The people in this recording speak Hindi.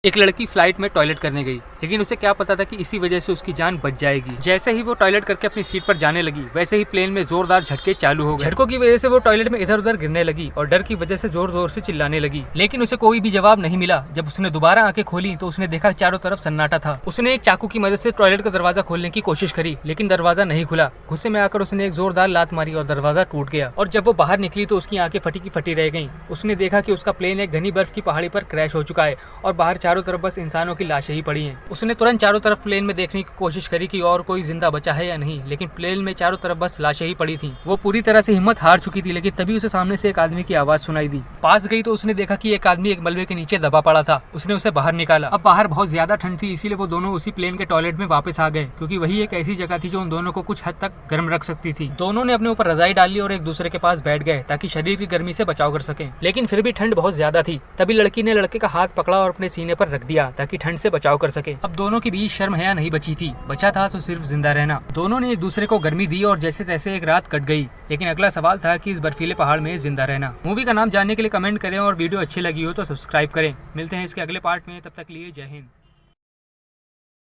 एक लड़की फ्लाइट में टॉयलेट करने गई, लेकिन उसे क्या पता था कि इसी वजह से उसकी जान बच जाएगी। जैसे ही वो टॉयलेट करके अपनी सीट पर जाने लगी, वैसे ही प्लेन में जोरदार झटके चालू हो गए। झटकों की वजह से वो टॉयलेट में इधर उधर गिरने लगी और डर की वजह से जोर जोर से चिल्लाने लगी, लेकिन उसे कोई भी जवाब नहीं मिला। जब उसने दोबारा आंखें खोली तो उसने देखा चारों तरफ सन्नाटा था। उसने एक चाकू की मदद से टॉयलेट का दरवाजा खोलने की कोशिश करी, लेकिन दरवाजा नहीं खुला। गुस्से में आकर उसने एक जोरदार लात मारी और दरवाजा टूट गया। और जब वो बाहर निकली तो उसकी आंखें फटी की फटी रह गईं। उसने देखा कि उसका प्लेन एक घनी बर्फ की पहाड़ी पर क्रैश हो चुका है और बाहर चारों तरफ बस इंसानों की लाशें ही पड़ी हैं। उसने तुरंत चारों तरफ प्लेन में देखने की कोशिश करी कि और कोई जिंदा बचा है या नहीं, लेकिन प्लेन में चारों तरफ बस लाशें ही पड़ी थीं। वो पूरी तरह से हिम्मत हार चुकी थी, लेकिन तभी उसे सामने से एक आदमी की आवाज सुनाई दी। पास गई तो उसने देखा कि एक आदमी एक मलबे के नीचे दबा पड़ा था। उसने उसे बाहर निकाला। अब बाहर बहुत ज्यादा ठंड थी, इसीलिए वो दोनों उसी प्लेन के टॉयलेट में वापस आ गए, क्योंकि वही एक ऐसी जगह थी जो उन दोनों को कुछ हद तक गर्म रख सकती थी। दोनों ने अपने ऊपर रजाई डाल ली और एक दूसरे के पास बैठ गए ताकि शरीर की गर्मी से बचाव कर सकें, लेकिन फिर भी ठंड बहुत ज्यादा थी। तभी लड़की ने लड़के का हाथ पकड़ा और अपने सीने पर रख दिया ताकि ठंड से बचाव कर सके। अब दोनों के बीच शर्म हया नहीं बची थी, बचा था तो सिर्फ जिंदा रहना। दोनों ने एक दूसरे को गर्मी दी और जैसे तैसे एक रात कट गई, लेकिन अगला सवाल था कि इस बर्फीले पहाड़ में जिंदा रहना। मूवी का नाम जानने के लिए कमेंट करें और वीडियो अच्छी लगी हो तो सब्सक्राइब करें। मिलते हैं इसके अगले पार्ट में, तब तक लिए जय हिंद।